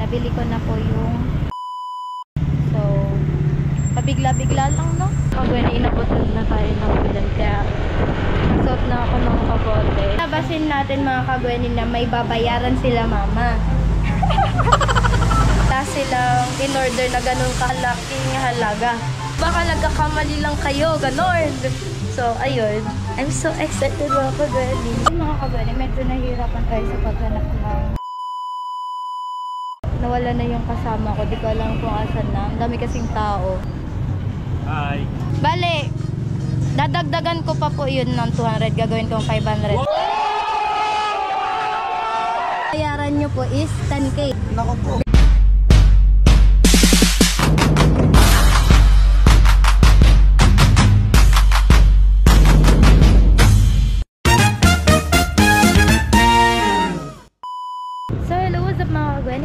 nabili ko na po yung pabigla-bigla lang, no? Kagwani, inabutan na tayo ng ulan kaya suot na ako ng kabote. Labasin natin mga kagwani na may babayaran sila mama. Tapos silang in-order na ganun kalaking halaga. Baka nagkakamali lang kayo, ganon. So, ayun. I'm so excited mga kagwani. Mga kagwani, medyo nahihirapan tayo sa paghanap ng nawala na yung kasama ko. Di ko alam kung asan na. Ang dami kasing tao. Hi. Bale, dadagdagan ko pa po yun ng 200. Gagawin kong 500. Bayaran nyo po is 10K. Nako po.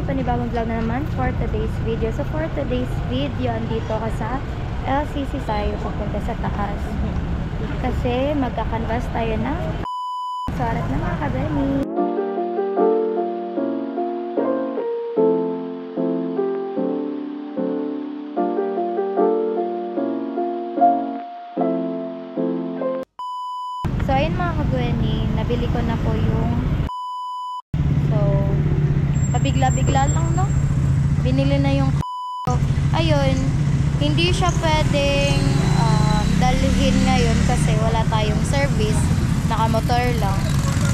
Panibagong vlog na naman for today's video. So for today's video, andito ka sa LCC tayo papunta sa taas. Kasi magka-canvas tayo na suarat na mga kagani. So ayun mga kagani, nabili ko na po yung pabigla-bigla lang, no? Binili na yung ayun, hindi siya pwedeng dalhin ngayon kasi wala tayong service, nakamotor lang.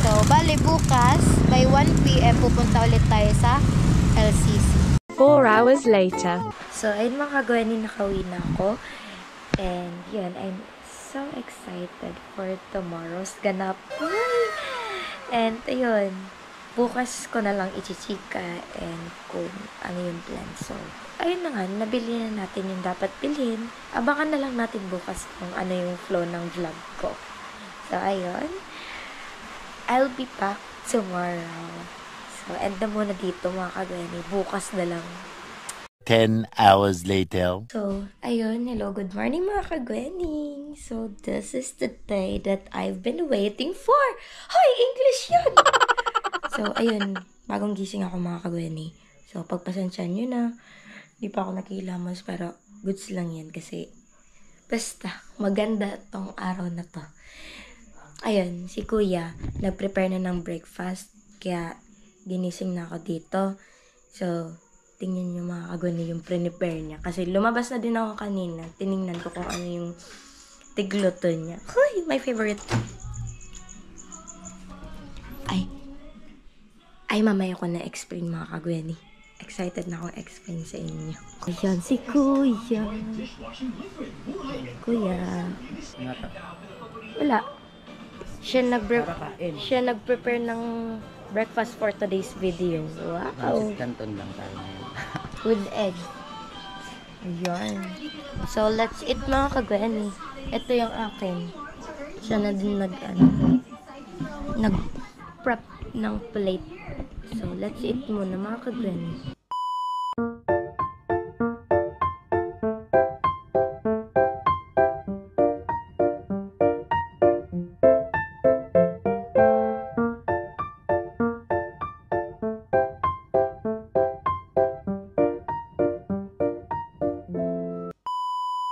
So bali bukas by 1 PM pupunta ulit tayo sa LCC. 4 hours later. So ayun mga kagwani, nakauwi na ako and yun, I'm so excited for tomorrow's ganap. And ayun, bukas ko na lang ichichika and kung ano yung plan. So, ayun na nga, nabili na natin yung dapat bilhin. Abangan na lang natin bukas kung ano yung flow ng vlog ko. So, ayun. I'll be back tomorrow. So, end na muna dito mga kagwani. Bukas na lang. 10 hours later. So, ayun. Hello, good morning mga kagwani. So, this is the day that I've been waiting for. Hoy, English yun! So, ayun, bagong gising ako mga kagwani. So, pagpasensyahan nyo na, hindi pa ako nakikilamas, pero goods lang yan kasi basta, maganda tong araw na to. Ayun, si kuya, nag-prepare na ng breakfast, kaya ginising na ako dito. So, tingnan nyo mga kagwani yung prepare niya. Kasi lumabas na din ako kanina, tiningnan ko kung ano yung tigluto niya. Hoy, my favorite. Ay, mamaya ko na-explain mga kagwani. Excited na akong explain sa inyo. Ayan, si kuya. Kuya. Wala. Siya nag-prepare ng breakfast for today's video. Wow. Canton lang tayo. With egg. Ayan. So, let's eat mga kagwani. Ito yung akin. Siya na din nag-prep ng plate. So, let's eat muna mga kagwani.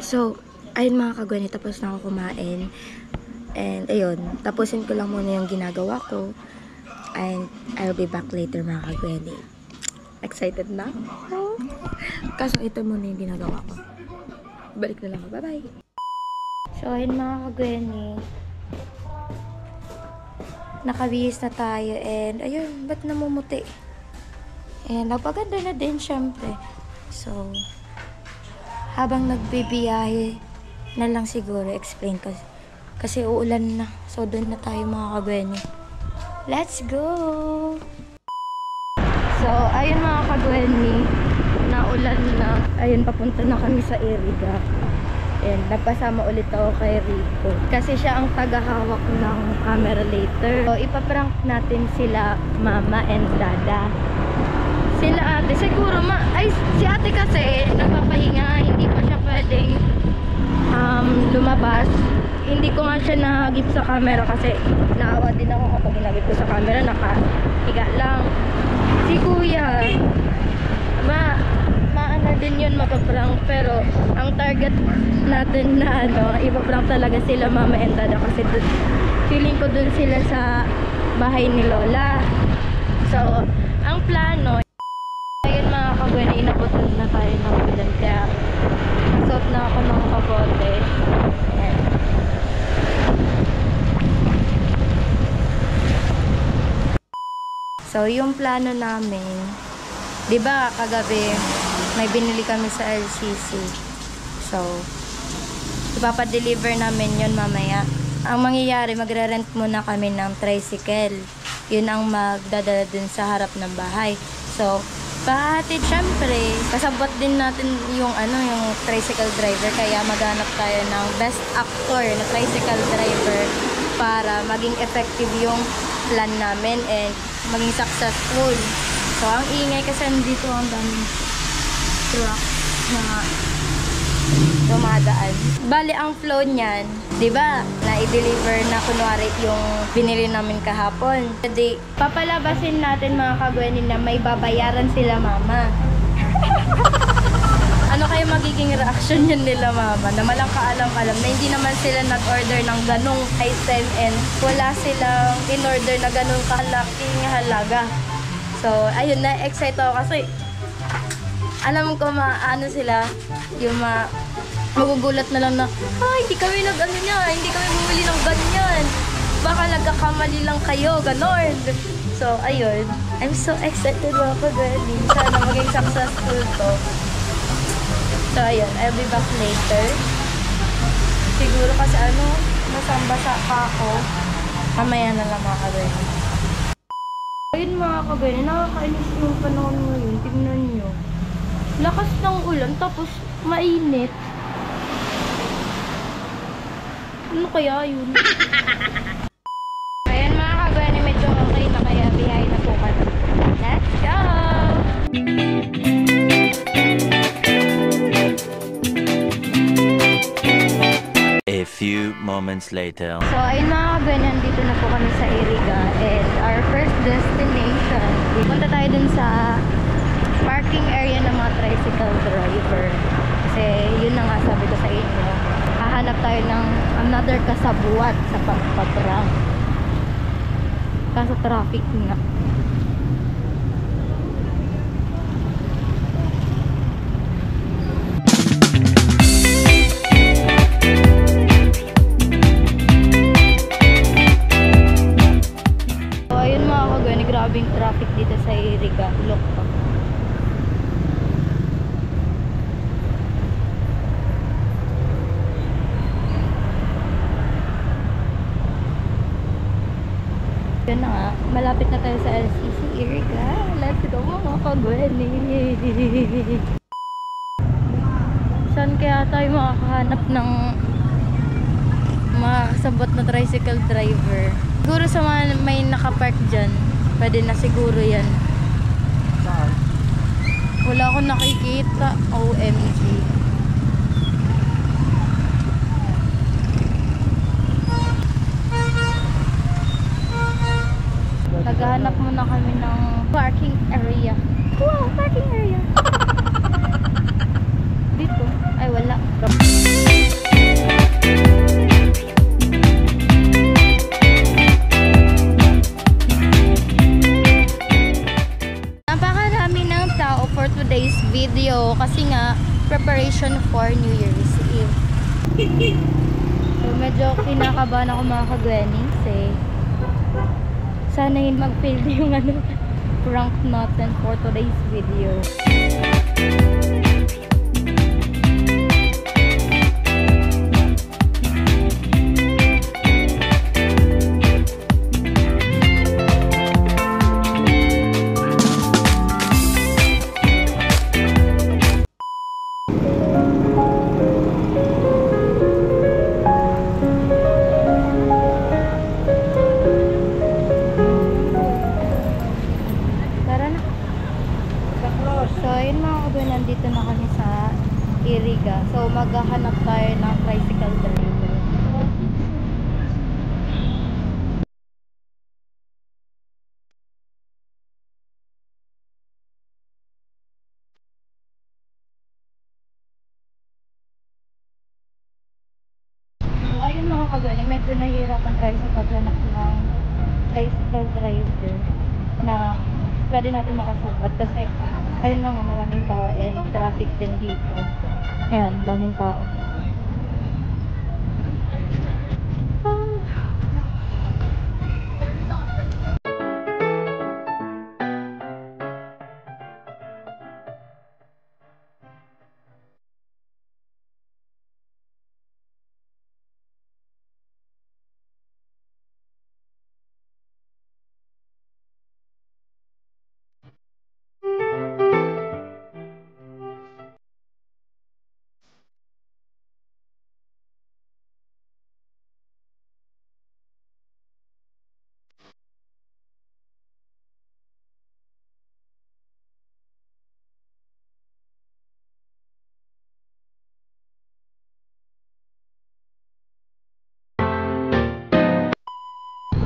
So, ayun mga kagwani, tapos na ako kumain. And, ayun, tapusin ko lang muna yung ginagawa ko. And I'll be back later mga kagwani. Excited na? Oh. Kaso ito muna yung ginagawa ko. Balik na lang ako. Bye-bye! So, ayun mga kagwani. Nakabihis na tayo. And ayun, ba't namumuti? And nagpaganda na din syempre. So, habang nagbibiyahe na lang siguro explain ko. Kasi uulan na. So, doon na tayo mga kagwani. Let's go! So, ayun mga kagwani, naulan na. Ayun, papunta na kami sa Iriga. And nagpasama ulit ako kay Rico. Kasi siya ang tagahawak ng camera later. So, ipaprank natin sila mama and dada. Sila ate, siguro si ate kasi nagpapahinga, hindi pa siya pwedeng lumabas. Hindi ko nga siya nahagip sa camera kasi naawa din ako kapag hinagip ko sa camera, nakahiga lang. Si kuya, target natin na iba-prank talaga sila mama and dada kasi feeling ko dun sila sa bahay ni Lola. So, ang plano, ayun mga kagwena, inabutan na tayo ng ulan kaya suot na ako ng kabote. Ayan. So, yung plano namin, di ba kagabi may binili kami sa LCC. So, ipapadeliver namin yun mamaya. Ang mangyayari, magre-rent muna kami ng tricycle. Yun ang magdadala dun sa harap ng bahay. So, pahatid syempre, kasabot din natin yung yung tricycle driver. Kaya maghanap tayo ng best actor na tricycle driver para maging effective yung plan namin and maging successful. So, ang ingay kasi dito ang daming truck na dumadaan. Bali, ang flow niyan, di ba, na i-deliver na kunwari yung binili namin kahapon. Jadi, papalabasin natin mga kagwenin na may babayaran sila mama. Ano kaya magiging reaction yun nila mama? Na malang kaalam-alam na hindi naman sila nag-order ng ganong item and wala silang in-order na ganong kalaking halaga. So, ayun, na-excite ako kasi alam ko sila, yung magugulat na lang na, hindi kami hindi kami bumili ng ganyan. Baka nagkakamali lang kayo, ganon. So, ayun. I'm so excited mga kagwening. Sana maging successful to. So, ayun. I'll be back later. Siguro kasi masambasa pa ako. Mamaya na lang mga kagwening. Ayun mga kagwening, nakakainis yung panahon ngayon. Tingnan nyo. Lakas ng ulan, tapos mainit. Ano kaya yun? Ayan mga kagwening, medyo okay na kaya biyahe na po kami. Let's go! A few moments later. So, ayun mga kagwening, dito na po kami sa Iriga. And our first destination, punta tayo dun sa parking area ng mga tricycle driver. Kasi yun na nga sabi ko sa inyo, hahanap tayo ng another kasabuat sa pagpaprank. Kaso traffic nga. So ayun mga kagwening, grabing traffic dito sa Iriga. Look pa. Yun na nga, malapit na tayo sa LCC Iriga. Let's go mga kagwening. Saan kaya tayo makakahanap ng makakasabot na tricycle driver? Siguro sa mga may nakapark dyan, pwede na siguro yan. Saan? Wala akong nakikita. OMG. Naghahanap muna kami ng parking area. Wow, parking area! Dito. Ay, wala. Napakarami ng tao for today's video kasi nga, preparation for New Year's Eve. So, medyo kinakabahan ako mga kagwening kasi sana hindi mag-fail yung prank natin for today's video. Nandito na kami sa Iriga. So, maghahanap tayo ng tricycle driver. kagani, medyo nahihirapan tayo sa paghanap ng tricycle driver na pwede natin makasagot kasi ayun lang, maraming tao and traffic din dito. Ayan, daming tao.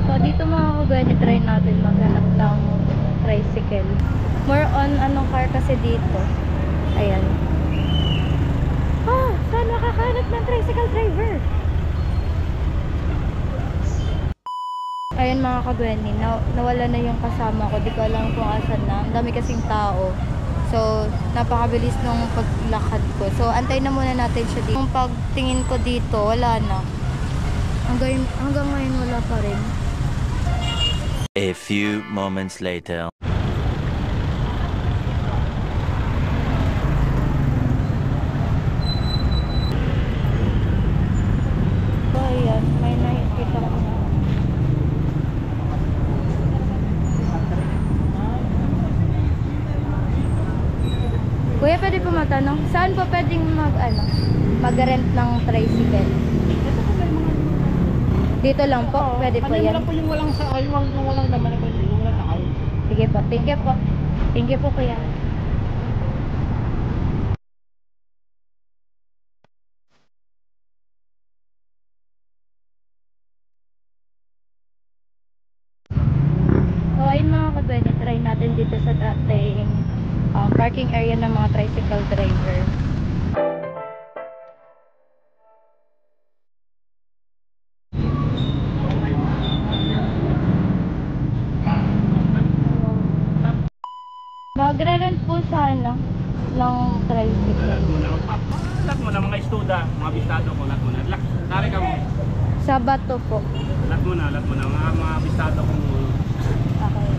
So, dito mga kagani, try natin maghanap ng tricycle. More on anong car kasi dito. Ayan. Saan makakahanap ng tricycle driver? Ayan mga kagani, nawala na yung kasama ko. Di ko alam kung asan na. Ang dami kasing tao. So, napakabilis nung paglakad ko. So, antay na muna natin siya dito. Kung pagtingin ko dito, wala na. Hanggang ngayon wala pa rin. A few moments later. So, ayan. May nakikita ko. Kuya, pwede po matanong, saan po pwedeng mag-rent ng tricycle? Dito lang po, pwede po yan. Ano lang po yung walang sa yung walang naman, yung walang sakay. Sige po, thank you po. Thank you po kuya. So ayun mga kabene, try natin dito sa dating parking area ng mga tricycle driver. Magre-rent po sana ng tricycle. Lahat mo na mga estuda, mga bistado ko, lahat mo na. Nari ka mo. Sa Bato po. Lahat mo na, mga bistado ko mo. Okay.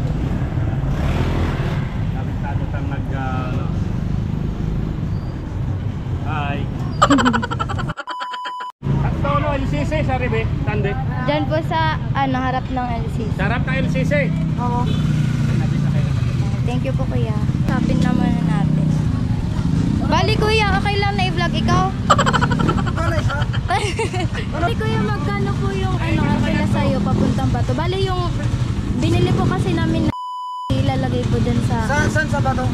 Mga bistado tang Hi. At solo LCC, sa Ribe, Tande. Diyan po sa harap ng LCC. Sarap ng LCC. Oo. Thank you po kuya. Sapin naman na natin. Bali kuya, okay lang na i-vlog ikaw? Bali kuya, magkano po yung kapila sa'yo papuntang Bato? Bali yung binili po kasi namin na ilalagay po dun sa... Saan sa Bato?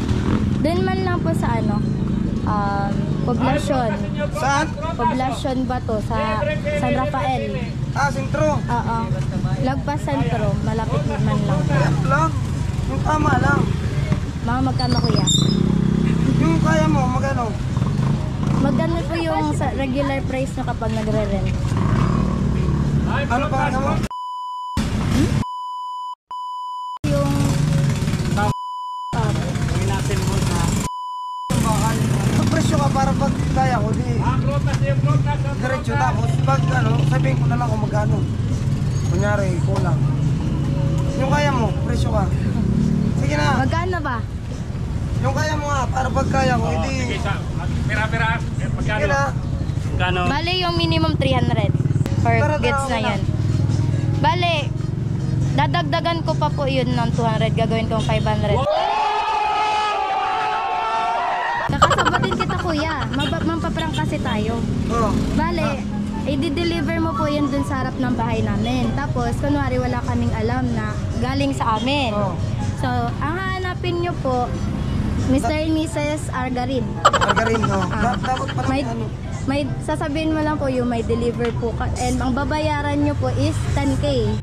Dun man lang po sa Poblasyon. Saan? Poblasyon Bato sa San Rafael. Sentro. Oo. Lagpas Sentro, malapit naman lang. Lang. Yung tama lang. Mga magkano kuya? Yung kaya mo, magano? Magkano po yung sa regular price nyo kapag nagre-rent? Ano pa mo? Yung... Pinasin mo sa... Bakal. Magpresyo ka para pag kaya ko, di diretso tapos pag sabihin ko na lang kung magkano. Kunyari, kulang. Yung kaya mo, presyo ka. Sige na. Magkano ba? Yung kaya mo nga, para pag kaya ko, Sige, hindi. pera. Sige Magkano? na. Magkano? Bale yung minimum 300 for Tara, gets na okay yun. Bale, dadagdagan ko pa po yun ng 200, gagawin kong 500. Kakasabatin kita kuya, mampaprank kasi tayo. Oo. Bale, i-deliver mo po yun dun sa harap ng bahay namin. Tapos, kunwari wala kaming alam na galing sa amin. Oo. So, ang hahanapin nyo po, Mr. and Mrs. Argarin. Margarin, no. Dapat pala May sasabihin mo lang po yung may deliver po and ang babayaran nyo po is 10K.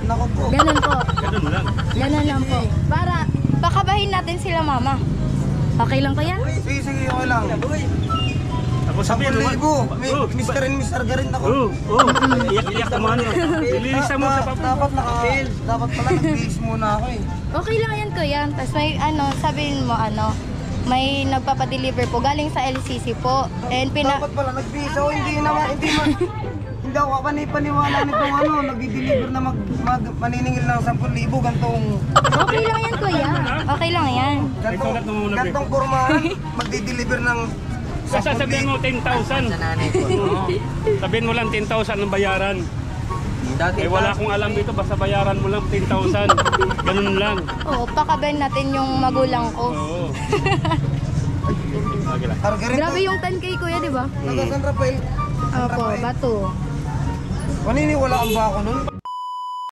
Nako po. Ganun po. Ganun lang. Ganun lang po. Para pakabahin natin sila mama. Okay lang kaya? Sige, okay lang. Ako sabihin mo. 10,000. Mr. and Mr. Garin ako. Iyak-iyak naman. Ililista mo sa papa. Dapat pala nag-base muna ako eh. Okay lang yan kuya. Tapos may sabihin mo may nagpapadeliver po galing sa LCC po. And Dapat pala nag-base ako. Hindi ako paniwala nitong nagdi-deliver na maniningil ng 10,000 gantong okay lang yan kuya. Okay lang yan. gantong kurmahan magdi-deliver ng Kasi sabihin mo 10,000. Sabihin mo lang 10,000 ang bayaran. Eh wala akong alam dito, basta bayaran mo lang 10,000. Ganun lang. Oo, pakabayan natin yung magulang ko. Oo. Grabe yung 10K kuya, di ba? Taga San Rafael. Opo, Bato. Maniniwalaan ba ako nun?